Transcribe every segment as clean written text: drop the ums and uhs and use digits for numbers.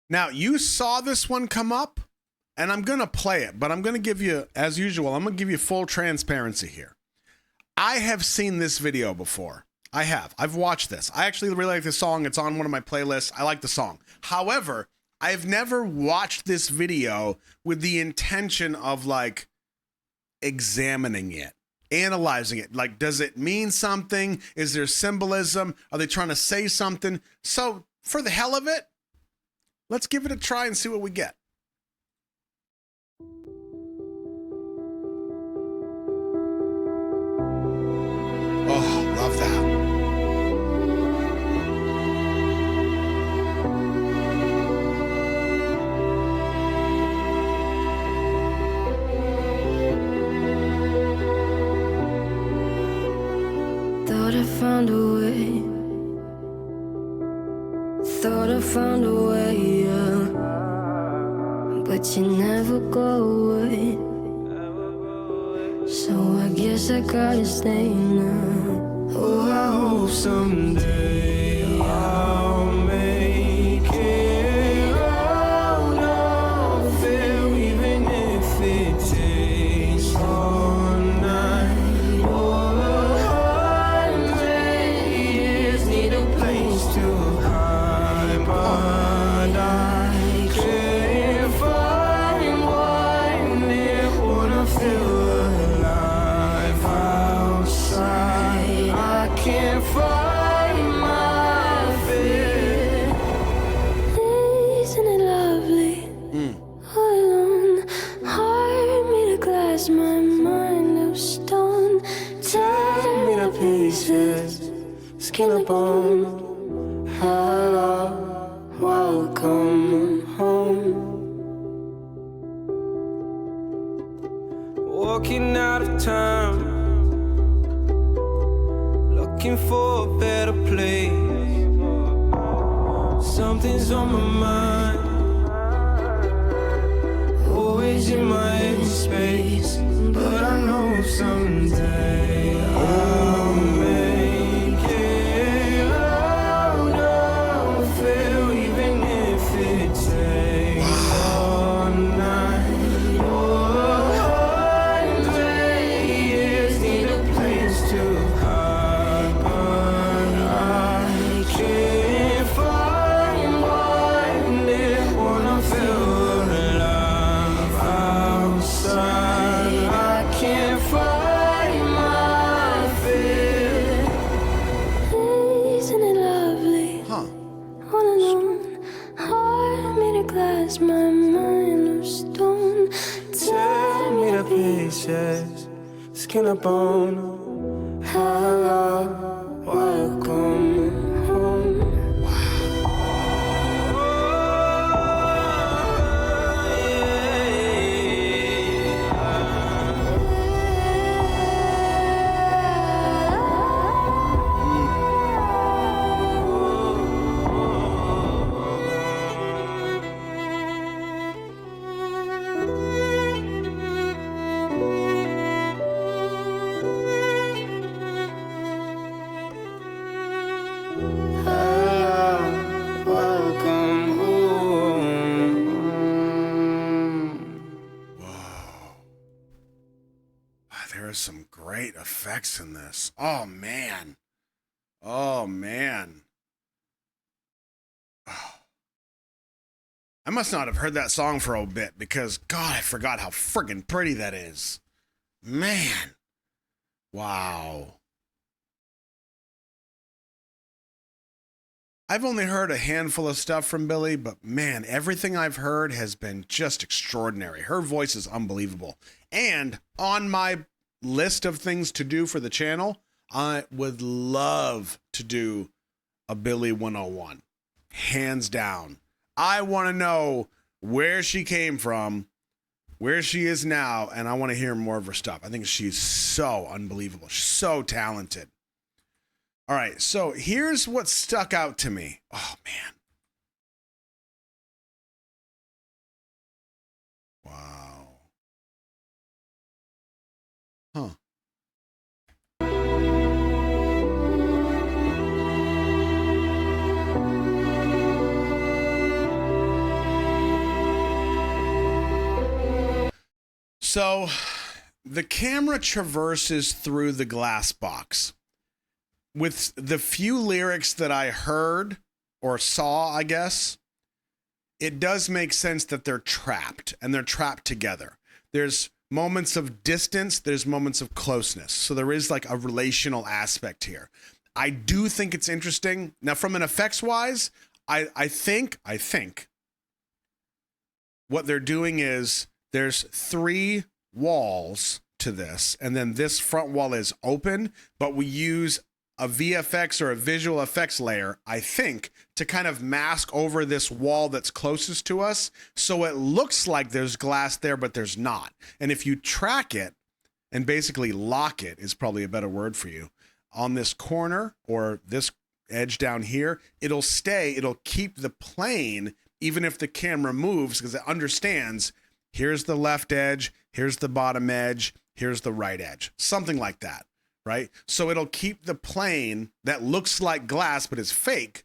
Now, you saw this one come up, and I'm going to play it, but I'm going to give you, as usual, I'm going to give you full transparency here. I have seen this video before. I have. I've watched this. I actually really like this song. It's on one of my playlists. I like the song. However, I've never watched this video with the intention of like examining it, analyzing it. Like, does it mean something? Is there symbolism? Are they trying to say something? So for the hell of it, let's give it a try and see what we get. Oh, love that. Thought I found a way. Thought I found a way, yeah. But you never go away. So I guess I gotta stay now. Oh, I hope someday I'll make it out of there, even if it takes all night or 100 years. Need a place to hide, but I can't find one near when I feel outside. I can't find my fear. Isn't it lovely? All alone, heart made of glass, my mind of stone. Tear me to pieces, skin and bone. Hello, welcome home. Walking out of town, looking for a better place. Something's on my mind, always in my head space. But I know someday I'll make it out of there, even if it takes all night or 100 years. Need a place to hide, but I can't find one near when I feel alive outside. I can't find my fear. Isn't it lovely? Huh. All alone, heart made of glass, my mind of stone. Tear me to pieces, skin and bone. Hello, welcome home. Welcome home. There are some great effects in this. Oh, man. Oh, man. Oh. I must not have heard that song for a bit because, God, I forgot how friggin' pretty that is. Man. Wow. I've only heard a handful of stuff from Billie, but man, everything I've heard has been just extraordinary. Her voice is unbelievable. And on my list of things to do for the channel, I would love to do a Billie 101. Hands down. I want to know where she came from, where she is now, and I want to hear more of her stuff. I think she's so unbelievable. She's so talented. All right, so here's what stuck out to me. Oh, man. Wow. Huh. So the camera traverses through the glass box. With the few lyrics that I heard or saw, I guess, it does make sense that they're trapped, and they're trapped together. There's moments of distance, there's moments of closeness. So there is like a relational aspect here. I do think it's interesting. Now, from an effects wise, I think what they're doing is there's 3 walls to this, and then this front wall is open, but we use a VFX or a visual effects layer, I think, to kind of mask over this wall that's closest to us. So it looks like there's glass there, but there's not. And if you track it and basically lock it, is probably a better word for you, on this corner or this edge down here, it'll keep the plane even if the camera moves, because it understands here's the left edge, here's the bottom edge, here's the right edge, something like that, right? So it'll keep the plane that looks like glass but is fake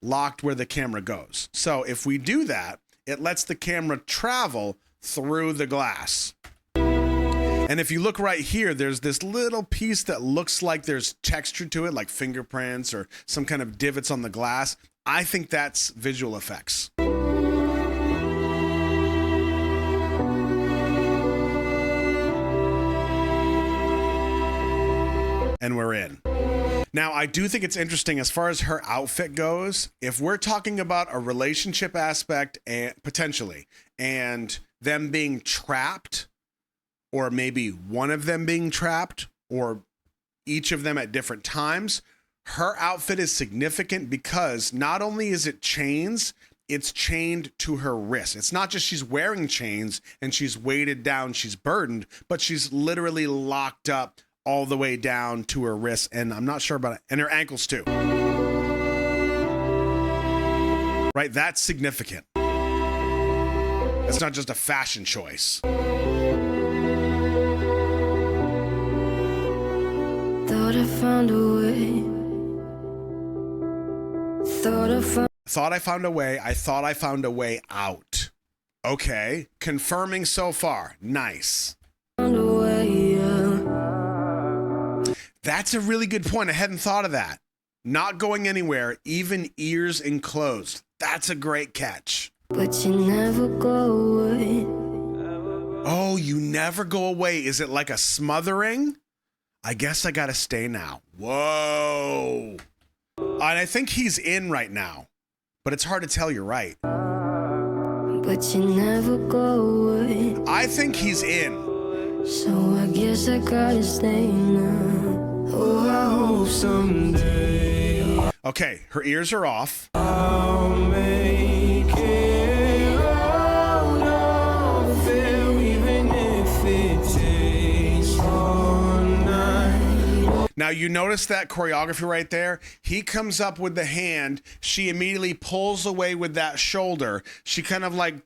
locked where the camera goes. So if we do that, it lets the camera travel through the glass. And if you look right here, there's this little piece that looks like there's texture to it, like fingerprints or some kind of divots on the glass. I think that's visual effects. And we're in. Now, I do think it's interesting as far as her outfit goes. If we're talking about a relationship aspect, and potentially, and them being trapped, or maybe one of them being trapped, or each of them at different times, her outfit is significant because not only is it chains, it's chained to her wrist. It's not just she's wearing chains and she's weighted down, she's burdened, but she's literally locked up all the way down to her wrists, and I'm not sure about it, and her ankles too. Right, that's significant. It's not just a fashion choice. Thought I found a way. Thought I found a way out. Okay, confirming so far. Nice. Found a way out. That's a really good point. I hadn't thought of that. Not going anywhere, even ears enclosed. That's a great catch. But you never go away. Oh, you never go away. Is it like a smothering? I guess I gotta stay now. Whoa. And I think he's in right now, but it's hard to tell. You're right. But you never go away. I think he's in. So I guess I gotta stay now. Oh, I hope someday Okay, her ears are off. I'll make it out of there, even if it takes all night. Now, you notice that choreography right there? He comes up with the hand. She immediately pulls away with that shoulder. She kind of like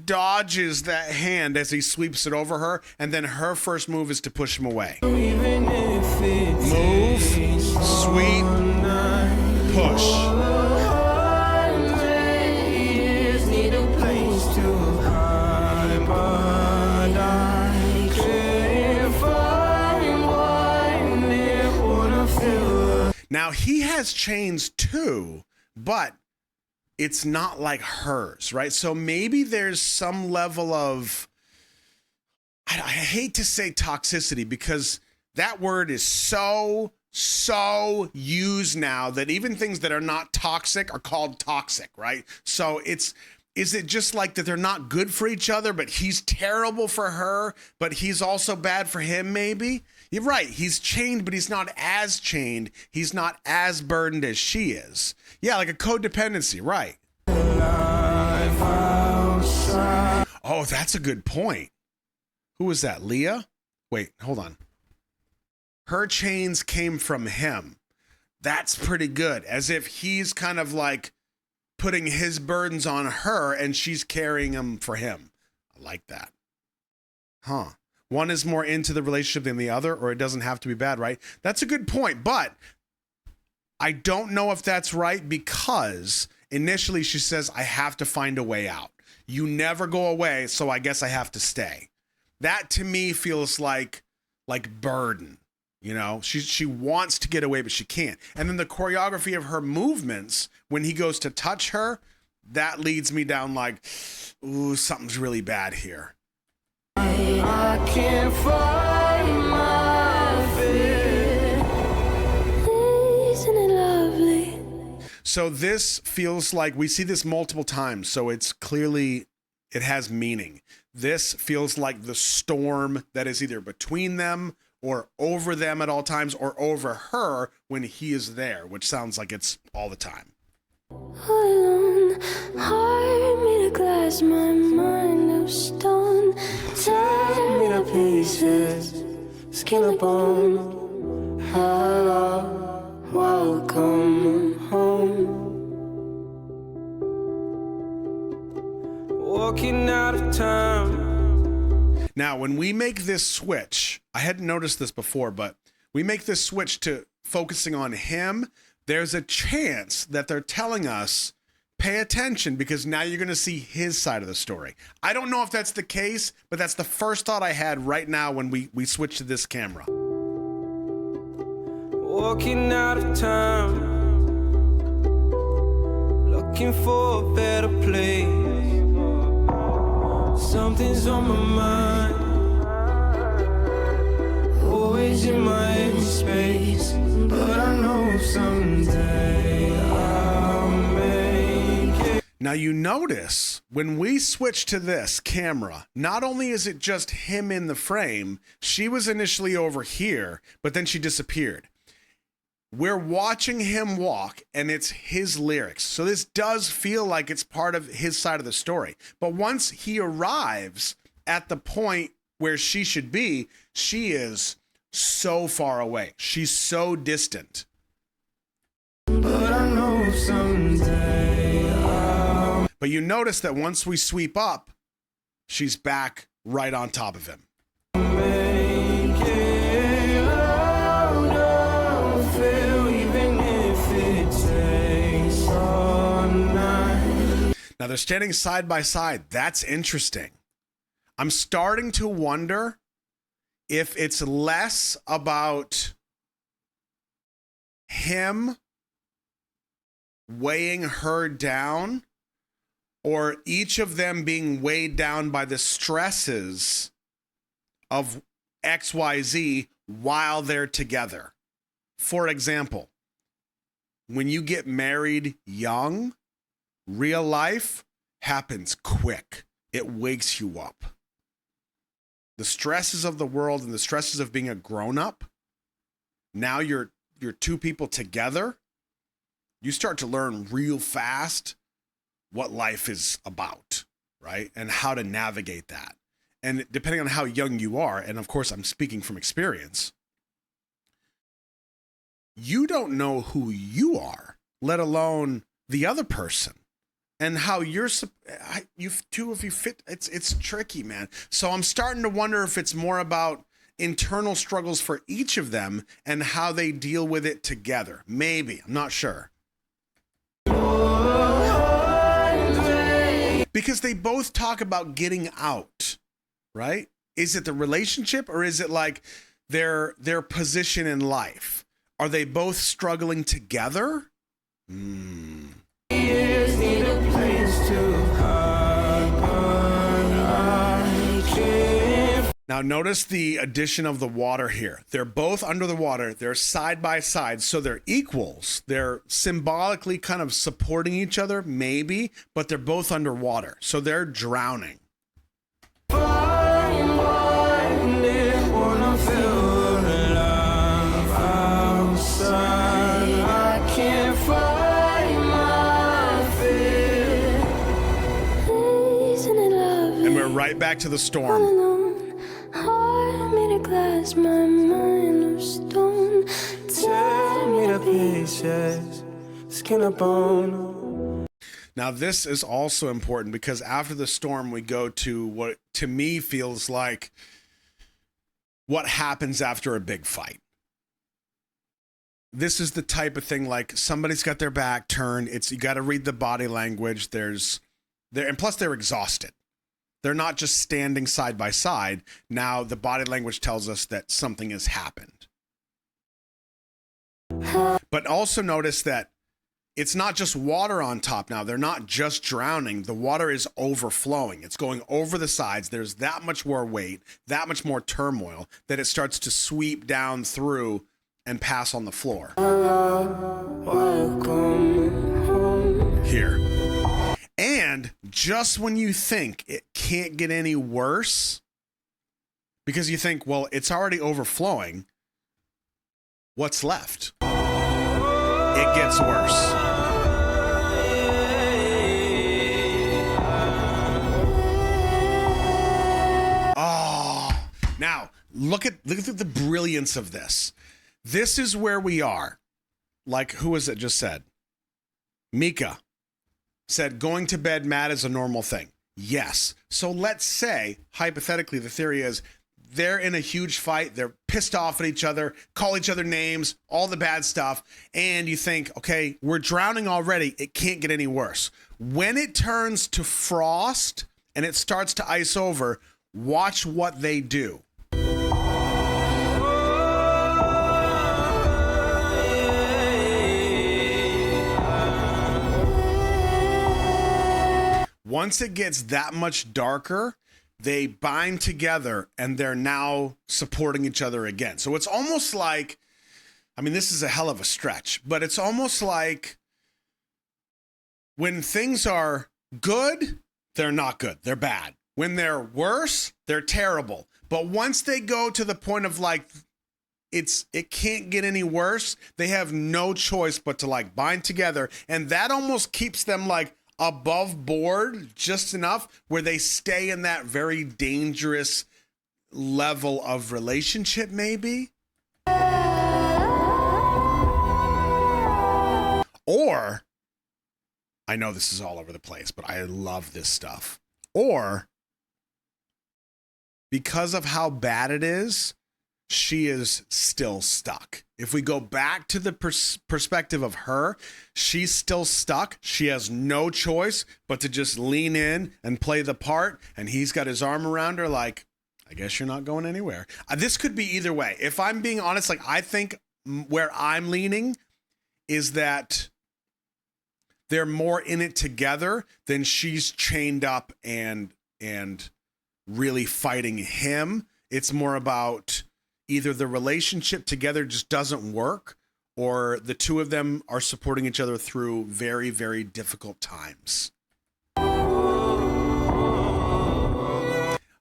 dodges that hand as he sweeps it over her, and then her first move is to push him away. Even if it Move, sweep, push. need a place to hide, but I can't find one near what I feel. Now, he has chains too, but it's not like hers, right? So maybe there's some level of, I hate to say toxicity, because that word is so used now that even things that are not toxic are called toxic, right? So is it just like that they're not good for each other, but he's terrible for her, but he's also bad for him maybe? You're right. He's chained, but he's not as chained. He's not as burdened as she is. Yeah, like a codependency, right? Oh, that's a good point. Who was that? Leah? Wait, hold on. Her chains came from him. That's pretty good. As if he's kind of like putting his burdens on her and she's carrying them for him. I like that. Huh. One is more into the relationship than the other, or it doesn't have to be bad, right? That's a good point, but I don't know if that's right, because initially she says, I have to find a way out. You never go away, so I guess I have to stay. That to me feels like burden. You know, she wants to get away, but she can't. And then the choreography of her movements when he goes to touch her, that leads me down like, ooh, something's really bad here. I can't find my fear. Isn't it lovely? So this feels like, we see this multiple times, so it's clearly, it has meaning. This feels like the storm that is either between them or over them at all times, or over her when he is there, which sounds like it's all the time. Alone, heart made of glass, my mind of stone. Tear me to pieces, skin and bone. Hello, welcome home. Walking out of time. Now, when we make this switch, I hadn't noticed this before, but we make this switch to focusing on him, there's a chance that they're telling us, pay attention, because now you're going to see his side of the story. I don't know if that's the case, but that's the first thought I had right now when we switch to this camera. Walking out of time, looking for a better place. Something's on my mind, always in my empty space. But I know someday I'll make it. Now you notice when we switch to this camera, not only is it just him in the frame, she was initially over here, but then she disappeared. We're watching him walk and it's his lyrics. So this does feel like it's part of his side of the story. But once he arrives at the point where she should be, she is so far away. She's so distant. But I know someday But you notice that once we sweep up, she's back right on top of him. make it out of feel, even if it takes all night. Now they're standing side by side. That's interesting. I'm starting to wonder if it's less about him weighing her down or each of them being weighed down by the stresses of XYZ while they're together. For example, when you get married young, real life happens quick. It wakes you up. The stresses of the world and the stresses of being a grown-up, now you're two people together, you start to learn real fast what life is about, right? And how to navigate that. And depending on how young you are, and of course I'm speaking from experience, you don't know who you are, let alone the other person. And how you two, if you fit, it's tricky, man. So I'm starting to wonder if it's more about internal struggles for each of them and how they deal with it together. Maybe, I'm not sure. Because they both talk about getting out, right? Is it the relationship or is it like their position in life? Are they both struggling together? Now notice the addition of the water here. They're both under the water. They're side by side, so they're equals. They're symbolically kind of supporting each other, maybe, but they're both underwater, so they're drowning. And we're right back to the storm. Heart made of glass, my mind of stone. Tear me to pieces, skin and bone. Now, this is also important because after the storm, we go to what to me feels like what happens after a big fight. This is the type of thing like somebody's got their back turned. You got to read the body language. And plus they're exhausted. They're not just standing side by side. Now the body language tells us that something has happened. But also notice that it's not just water on top now. They're not just drowning. The water is overflowing. It's going over the sides. There's that much more weight, that much more turmoil that it starts to sweep down through and pass on the floor. Here. And just when you think it can't get any worse, because you think, well, it's already overflowing, what's left? It gets worse. Oh, now look at the brilliance of this. This is where we are. Like, who was it just said? Mika said going to bed mad is a normal thing. Yes. So let's say, hypothetically, the theory is they're in a huge fight. They're pissed off at each other, call each other names, all the bad stuff. And you think, okay, we're drowning already. It can't get any worse. When it turns to frost and it starts to ice over, watch what they do. Once it gets that much darker, they bind together and they're now supporting each other again. So it's almost like, I mean, this is a hell of a stretch, but it's almost like when things are good, they're not good. They're bad. When they're worse, they're terrible. But once they go to the point of like, it can't get any worse, they have no choice but to like bind together. And that almost keeps them like above board just enough where they stay in that very dangerous level of relationship, maybe. Or, I know this is all over the place, but I love this stuff. Or, because of how bad it is, she is still stuck. If we go back to the perspective of her, she's still stuck. She has no choice but to just lean in and play the part. And he's got his arm around her like, I guess you're not going anywhere. This could be either way. If I'm being honest, like I think where I'm leaning is that they're more in it together than she's chained up and really fighting him. It's more about either the relationship together just doesn't work or the two of them are supporting each other through very, very difficult times.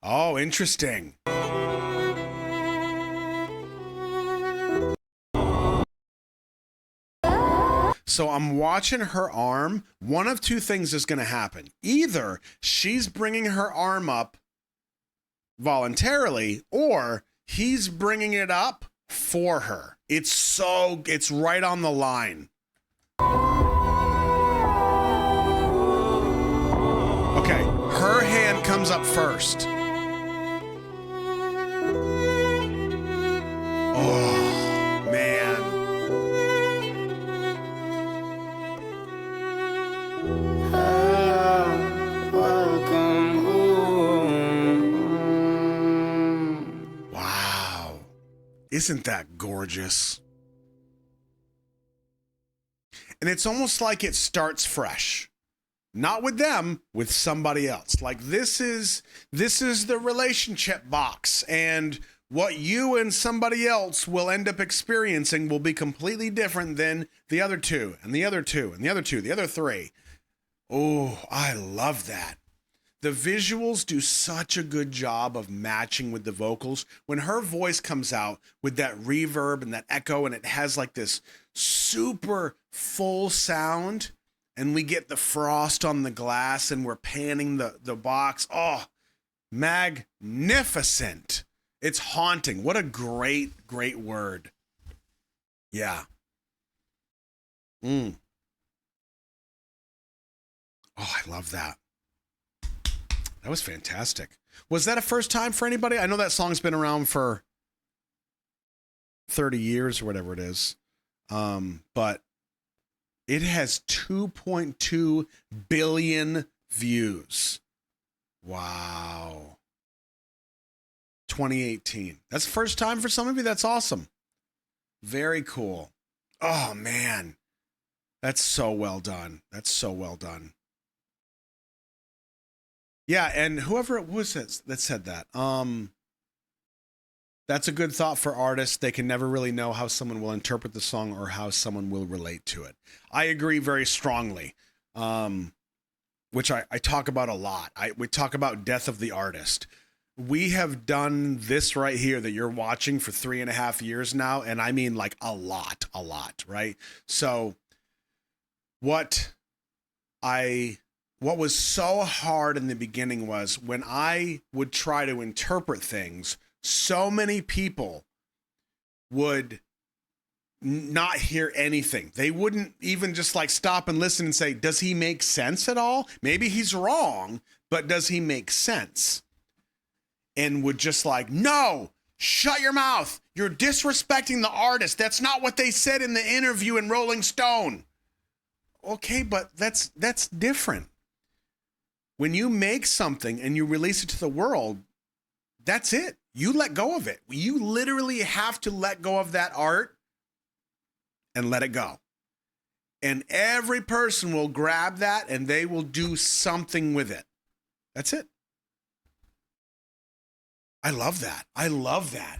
Oh, interesting. So I'm watching her arm. One of two things is going to happen. Either she's bringing her arm up voluntarily or he's bringing it up for her. It's right on the line. Okay, her hand comes up first. Oh, man. Welcome home. Wow. Isn't that gorgeous? And it's almost like it starts fresh. Not with them, with somebody else. Like this is the relationship box, and what you and somebody else will end up experiencing will be completely different than the other two, and the other two, and the other two, the other three. Oh, I love that. The visuals do such a good job of matching with the vocals. When her voice comes out with that reverb and that echo, and it has like this super full sound, and we get the frost on the glass and we're panning the box. Oh, magnificent. It's haunting. What a great, great word. Yeah. Oh, I love that. That was fantastic. Was that a first time for anybody? I know that song's been around for 30 years or whatever it is. But it has 2.2 billion views. Wow. 2018. That's the first time for some of you. That's awesome. Very cool. Oh, man. That's so well done. That's so well done. Yeah, and whoever it was that said that, that's a good thought for artists. They can never really know how someone will interpret the song or how someone will relate to it. I agree very strongly, which I talk about a lot. We talk about death of the artist. We have done this right here that you're watching for 3.5 years now, and I mean like a lot, right? So what was so hard in the beginning was when I would try to interpret things, so many people would not hear anything. They wouldn't even just like stop and listen and say, does he make sense at all? Maybe he's wrong, but does he make sense? And would just like, no, shut your mouth. You're disrespecting the artist. That's not what they said in the interview in Rolling Stone. Okay, but that's different. When you make something and you release it to the world, that's it. You let go of it. You literally have to let go of that art and let it go. And every person will grab that and they will do something with it. That's it. I love that. I love that.